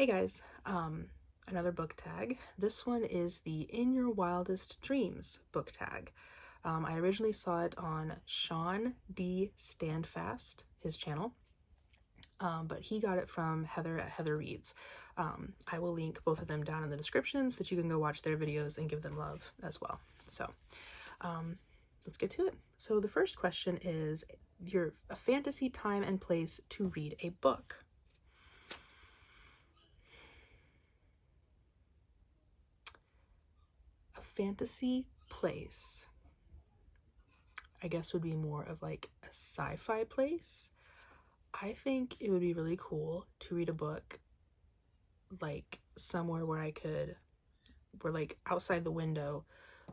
Hey guys, another book tag. This one is the In Your Wildest Dreams book tag. I originally saw it on Sean D. Standfast, his channel, but he got it from Heather at Heather Reads. I will link both of them down in the description so that you can go watch their videos and give them love as well. So let's get to it. So the first question is a fantasy time and place to read a book. Fantasy place, I guess, would be more of like a sci-fi place. I think it would be really cool to read a book like somewhere where like outside the window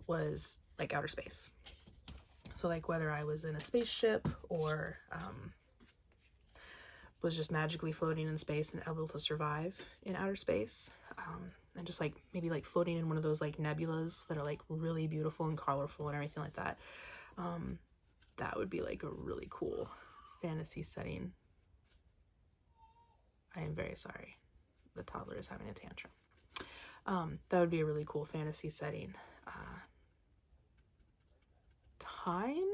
was like outer space. So like whether I was in a spaceship or was just magically floating in space and able to survive in outer space. And just like maybe like floating in one of those like nebulas that are like really beautiful and colorful and everything like that. That would be like a really cool fantasy setting. I am very sorry. The toddler is having a tantrum. That would be a really cool fantasy setting. Time?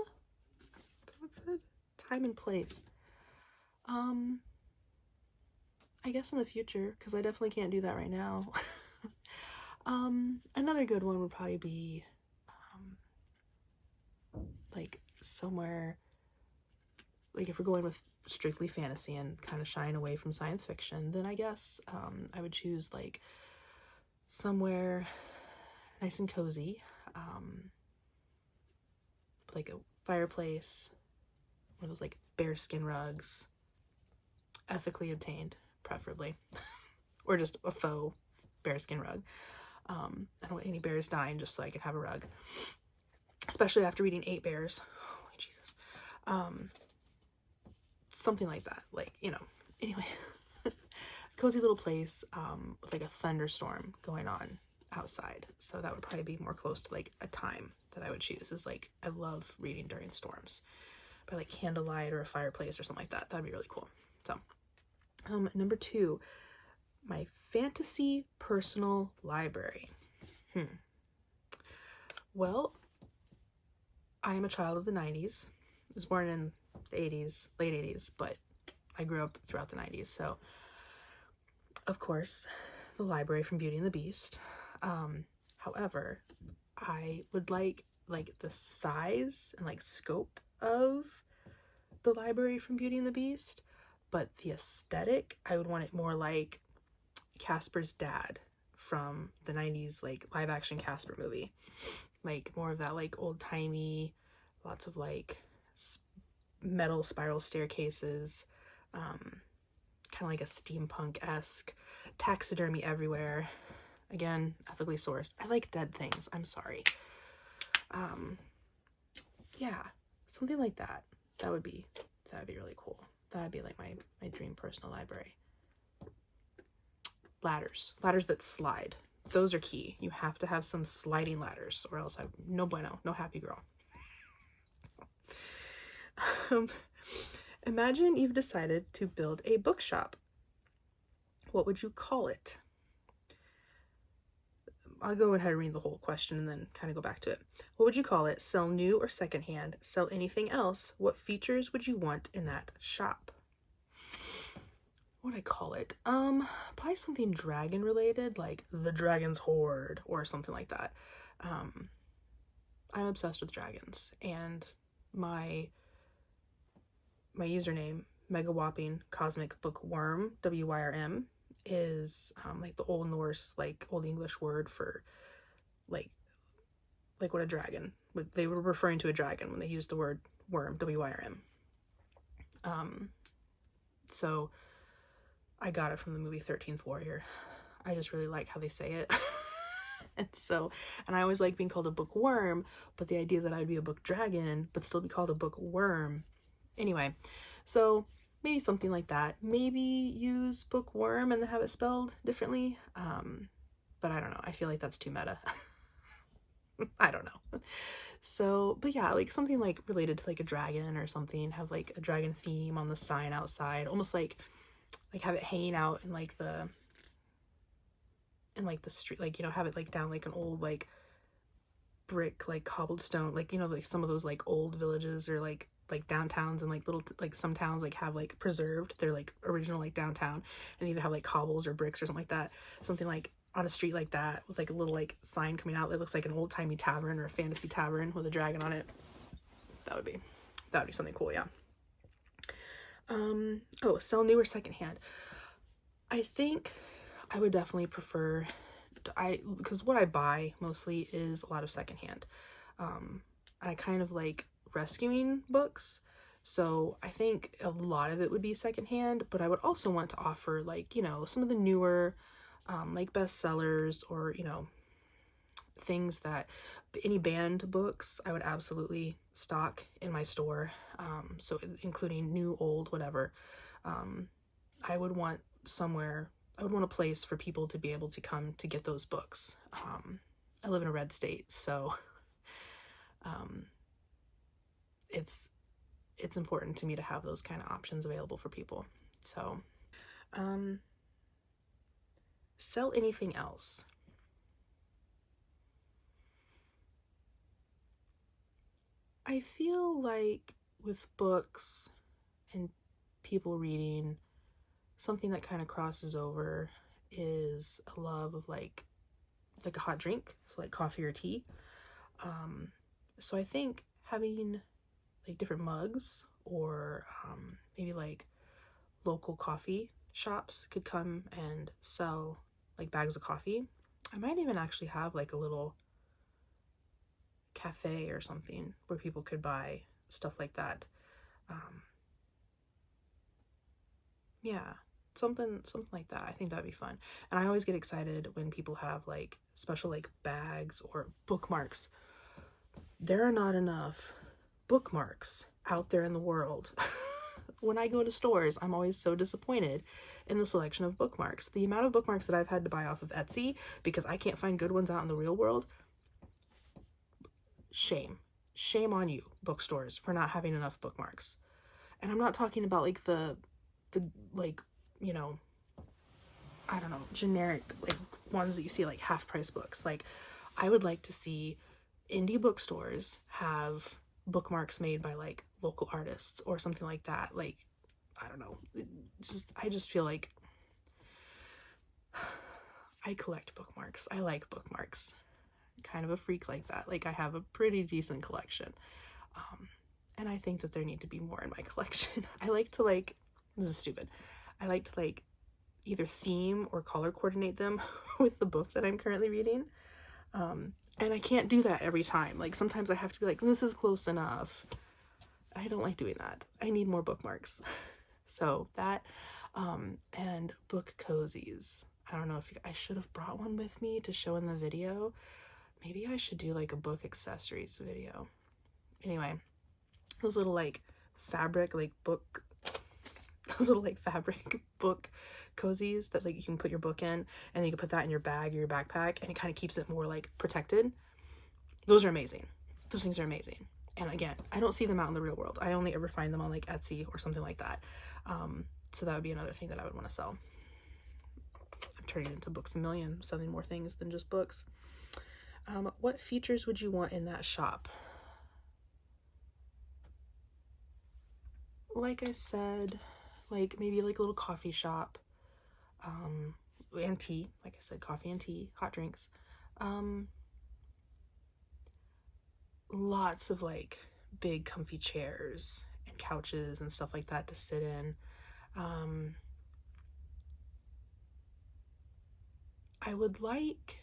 What's it? Time and place. I guess in the future, because I definitely can't do that right now. Another good one would probably be like somewhere, like if we're going with strictly fantasy and kind of shying away from science fiction, then I guess I would choose like somewhere nice and cozy, like a fireplace, one of those like bearskin rugs, ethically obtained preferably, or just a faux bearskin rug. I don't want any bears dying just so I can have a rug, especially after reading 8 Bears. Holy Jesus. Something like that, like, you know, anyway. Cozy little place with like a thunderstorm going on outside. So that would probably be more close to like a time that I would choose, is like I love reading during storms, by like candlelight or a fireplace or something like that. That'd be really cool. So number 2, my fantasy personal library. Well, I am a child of the 90s. I was born in the 80s, late 80s, but I grew up throughout the 90s. So, of course, the library from Beauty and the Beast. However, I would like the size and like scope of the library from Beauty and the Beast, but the aesthetic, I would want it more like Casper's dad from the 90s, like live action Casper movie. Like more of that like old timey, lots of like metal spiral staircases, kind of like a steampunk-esque, taxidermy everywhere. Again, ethically sourced. I like dead things. I'm sorry. Yeah, something like that. That'd be really cool. That'd be like my dream personal library. Ladders that slide. Those are key. You have to have some sliding ladders, or else no bueno, no happy girl. Imagine you've decided to build a bookshop. What would you call it? I'll go ahead and read the whole question and then kind of go back to it. What would you call it? Sell new or secondhand? Sell anything else? What features would you want in that shop? What would I call it? Probably something dragon related, like the Dragon's Hoard or something like that. I'm obsessed with dragons, and my username, MegaWhoppingCosmicBookwyrm, WYRM, is like the Old Norse, like Old English word for like what a dragon would, they were referring to a dragon when they used the word worm, WYRM. So I got it from the movie 13th Warrior. I just really like how they say it. And I always like being called a bookworm, but the idea that I'd be a book dragon but still be called a bookworm. Anyway, so maybe something like that. Maybe use bookworm and then have it spelled differently. But I don't know. I feel like that's too meta. I don't know. So, but yeah, like something like related to like a dragon or something. Have like a dragon theme on the sign outside. Almost like have it hanging out in like the in like the street, like, you know, have it like down like an old like brick, like cobblestone, like, you know, like some of those like old villages or like downtowns, and like little like some towns like have like preserved their like original like downtown, and either have like cobbles or bricks or something like that. Something like on a street like that with like a little like sign coming out that looks like an old-timey tavern or a fantasy tavern with a dragon on it. That would be something cool. Yeah. Oh, sell new or secondhand. I think I would definitely prefer, because what I buy mostly is a lot of secondhand. I kind of like rescuing books, so I think a lot of it would be secondhand, but I would also want to offer, like, you know, some of the newer like bestsellers, or, you know, things that any banned books I would absolutely stock in my store, so including new, old, whatever. I would want a place for people to be able to come to get those books. I live in a red state, so it's important to me to have those kind of options available for people. So sell anything else. I feel like with books and people reading, something that kind of crosses over is a love of like a hot drink, so like coffee or tea. So I think having like different mugs, or maybe like local coffee shops could come and sell like bags of coffee. I might even actually have like a little cafe or something where people could buy stuff like that. Yeah, something like that. I think that'd be fun. And I always get excited when people have like special like bags or bookmarks. There are not enough bookmarks out there in the world. When I go to stores, I'm always so disappointed in the selection of bookmarks. The amount of bookmarks that I've had to buy off of Etsy because I can't find good ones out in the real world. Shame on you, bookstores, for not having enough bookmarks. And I'm not talking about like the like, you know, I don't know, generic like ones that you see like half price books. Like, I would like to see indie bookstores have bookmarks made by like local artists or something like that. Like, I don't know, I just feel like I collect bookmarks. I like bookmarks. Kind of a freak like that. Like, I have a pretty decent collection, and I think that there need to be more in my collection. I like to like, this is stupid, I like to like either theme or color coordinate them with the book that I'm currently reading, and I can't do that every time. Like, sometimes I have to be like, this is close enough. I don't like doing that. I need more bookmarks. So that, and book cozies. I don't know if I should have brought one with me to show in the video. Maybe I should do like a book accessories video. Anyway, those little like fabric like book, those little like fabric book cozies that like you can put your book in, and then you can put that in your bag or your backpack, and it kind of keeps it more like protected. Those are amazing. Those things are amazing. And again, I don't see them out in the real world. I only ever find them on like Etsy or something like that. So that would be another thing that I would want to sell. I'm turning into Books a Million, selling more things than just books. What features would you want in that shop? Like I said, like maybe like a little coffee shop, and tea. Like I said, coffee and tea, hot drinks. Lots of like big comfy chairs and couches and stuff like that to sit in. I would like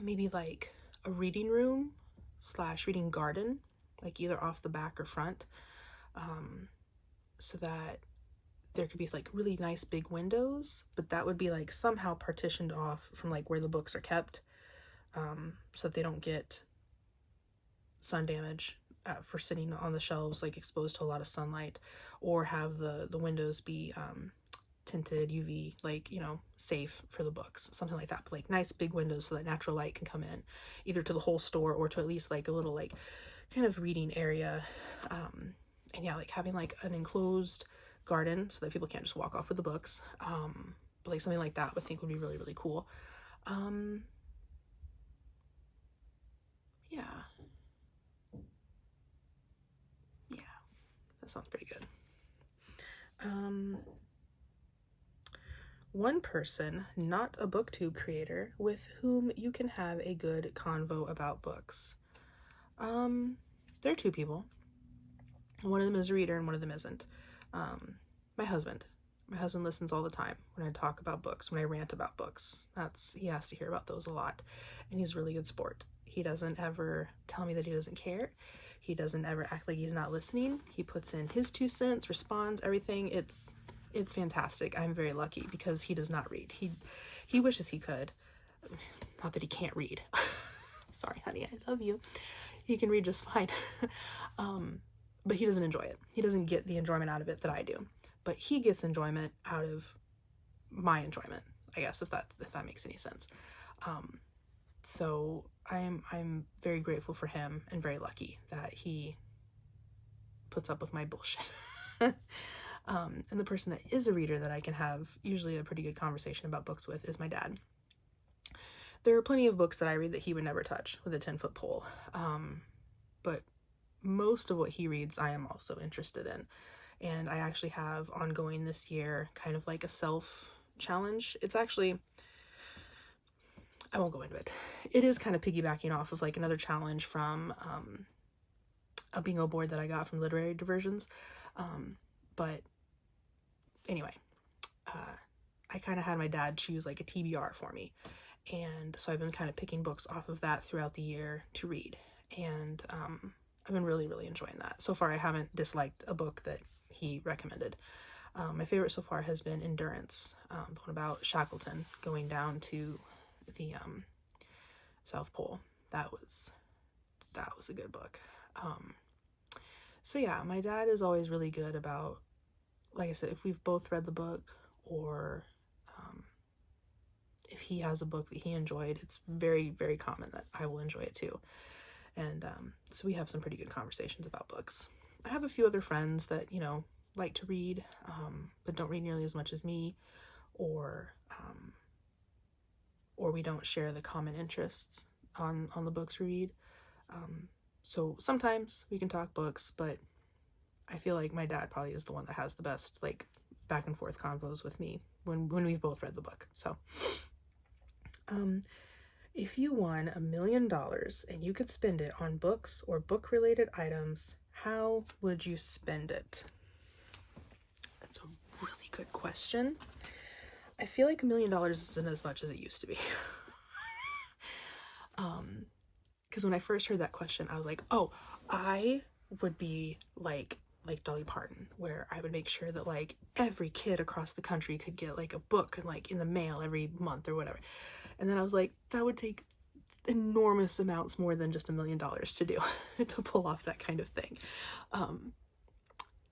maybe like a reading room / reading garden, like either off the back or front, so that there could be like really nice big windows, but that would be like somehow partitioned off from like where the books are kept, so that they don't get sun damage for sitting on the shelves like exposed to a lot of sunlight, or have the windows be tinted UV, like, you know, safe for the books, something like that. But like nice big windows so that natural light can come in either to the whole store or to at least like a little like kind of reading area. And yeah, like having like an enclosed garden so that people can't just walk off with the books, but like something like that I would think would be really, really cool. Yeah, that sounds pretty good. One person, not a Booktube creator, with whom you can have a good convo about books. There are two people. One of them is a reader and one of them isn't. My husband. My husband listens all the time when I talk about books, when I rant about books. He has to hear about those a lot. And he's a really good sport. He doesn't ever tell me that he doesn't care. He doesn't ever act like he's not listening. He puts in his 2 cents, responds, everything. It's fantastic. I'm very lucky because he does not read. He wishes he could. Not that he can't read. Sorry, honey, I love you. He can read just fine. But he doesn't enjoy it. He doesn't get the enjoyment out of it that I do. But he gets enjoyment out of my enjoyment, I guess, if that makes any sense. So I'm very grateful for him and very lucky that he puts up with my bullshit. And the person that is a reader that I can have usually a pretty good conversation about books with is my dad. There are plenty of books that I read that he would never touch with a 10-foot pole. But most of what he reads I am also interested in. And I actually have ongoing this year kind of like a self challenge. It's actually, I won't go into it. It is kind of piggybacking off of like another challenge from a bingo board that I got from Literary Diversions. But anyway, I kind of had my dad choose like a TBR for me. And so I've been kind of picking books off of that throughout the year to read. And I've been really, really enjoying that. So far, I haven't disliked a book that he recommended. My favorite so far has been Endurance, the one about Shackleton going down to the South Pole. That was a good book. So yeah, my dad is always really good about, like I said, if we've both read the book or if he has a book that he enjoyed, it's very, very common that I will enjoy it too. And so we have some pretty good conversations about books. I have a few other friends that, you know, like to read, but don't read nearly as much as me, or we don't share the common interests on the books we read. So sometimes we can talk books, but I feel like my dad probably is the one that has the best, like, back and forth convos with me when we've both read the book. So, if you won $1 million and you could spend it on books or book-related items, how would you spend it? That's a really good question. I feel like $1 million isn't as much as it used to be. Because when I first heard that question, I was like, oh, I would be like Dolly Parton, where I would make sure that like every kid across the country could get like a book and like in the mail every month or whatever. And then I was like, that would take enormous amounts more than just $1 million to do to pull off that kind of thing.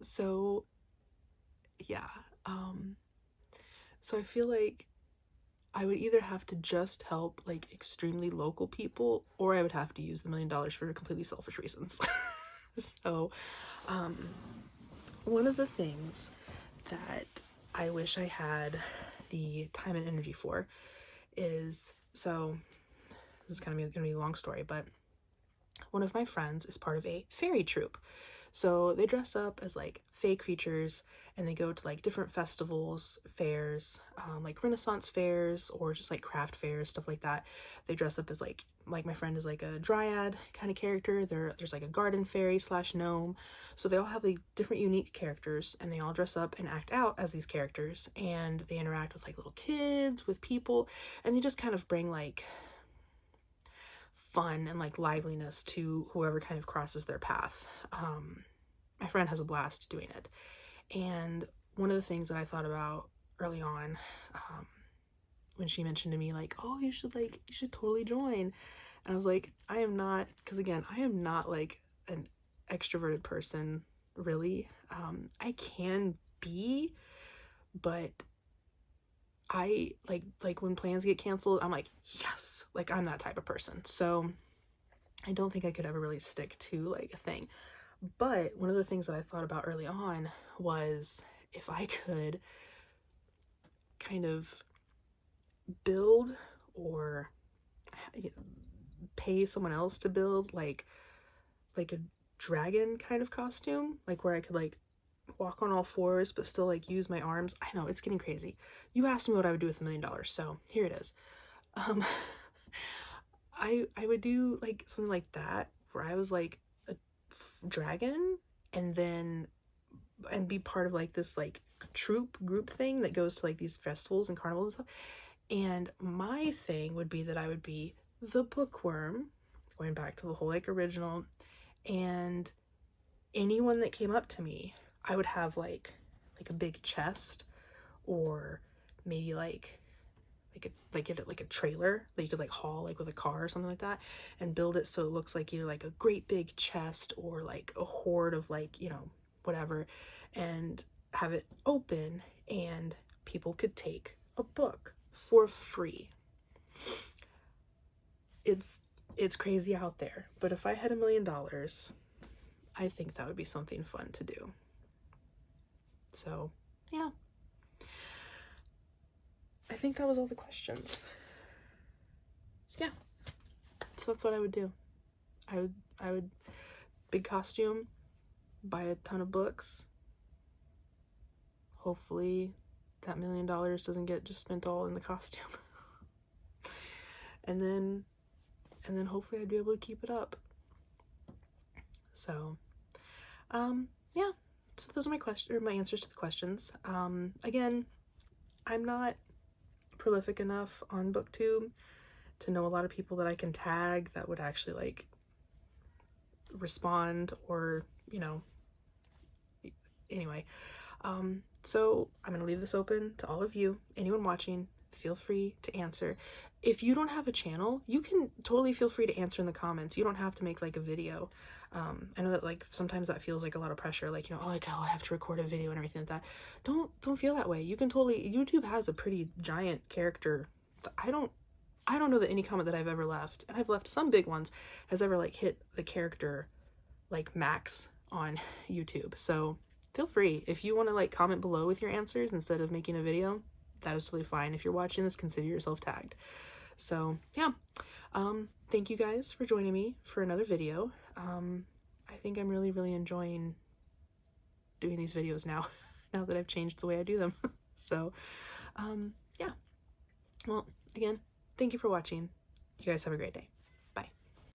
So yeah. So I feel like I would either have to just help like extremely local people, or I would have to use the $1 million for completely selfish reasons. So, one of the things that I wish I had the time and energy for is, so this is kind of gonna be a long story, but one of my friends is part of a fairy troupe. So they dress up as like fey creatures and they go to like different festivals, fairs, like Renaissance fairs or just like craft fairs, stuff like that. They dress up as like my friend is like a dryad kind of character. There's like a garden fairy / gnome. So they all have like different unique characters and they all dress up and act out as these characters, and they interact with like little kids, with people, and they just kind of bring like fun and like liveliness to whoever kind of crosses their path. My friend has a blast doing it. And one of the things that I thought about early on, when she mentioned to me like, oh, you should totally join. And I was like, I am not, because again, I am not like an extroverted person, really. I can be, but I like when plans get canceled, I'm like, yes, like I'm that type of person. So I don't think I could ever really stick to like a thing. But one of the things that I thought about early on was if I could kind of build or pay someone else to build like a dragon kind of costume, like where I could like walk on all fours but still like use my arms. I know, it's getting crazy. You asked me what I would do with $1 million, so here it is. I would do like something like that where I was like a dragon and be part of like this like group thing that goes to like these festivals and carnivals and stuff. And my thing would be that I would be the bookworm, going back to the whole like original, and anyone that came up to me, I would have like a big chest, or maybe like a trailer that you could like haul like with a car or something like that, and build it so it looks like you're like a great big chest or like a hoard of like, you know, whatever, and have it open and people could take a book for free. It's crazy out there, but if I had $1 million, I think that would be something fun to do. So yeah, I think that was all the questions. Yeah, so that's what I would do. I would big costume, buy a ton of books. Hopefully that $1 million doesn't get just spent all in the costume. and then hopefully I'd be able to keep it up. So yeah, so those are my answers to the questions. Again, I'm not prolific enough on Booktube to know a lot of people that I can tag that would actually like respond, or, you know, anyway. So I'm gonna leave this open to all of you. Anyone watching, feel free to answer. If you don't have a channel, you can totally feel free to answer in the comments. You don't have to make like a video. I know that like sometimes that feels like a lot of pressure, like, you know, oh, like, oh, I have to record a video and everything like that. Don't feel that way. You can totally, YouTube has a pretty giant character. I don't know that any comment that I've ever left, and I've left some big ones, has ever like hit the character like max on YouTube. So feel free, if you want to like comment below with your answers instead of making a video, that is totally fine. If you're watching this, consider yourself tagged. So yeah, thank you guys for joining me for another video. I think I'm really enjoying doing these videos now now that I've changed the way I do them. So yeah, well, again, thank you for watching. You guys have a great day.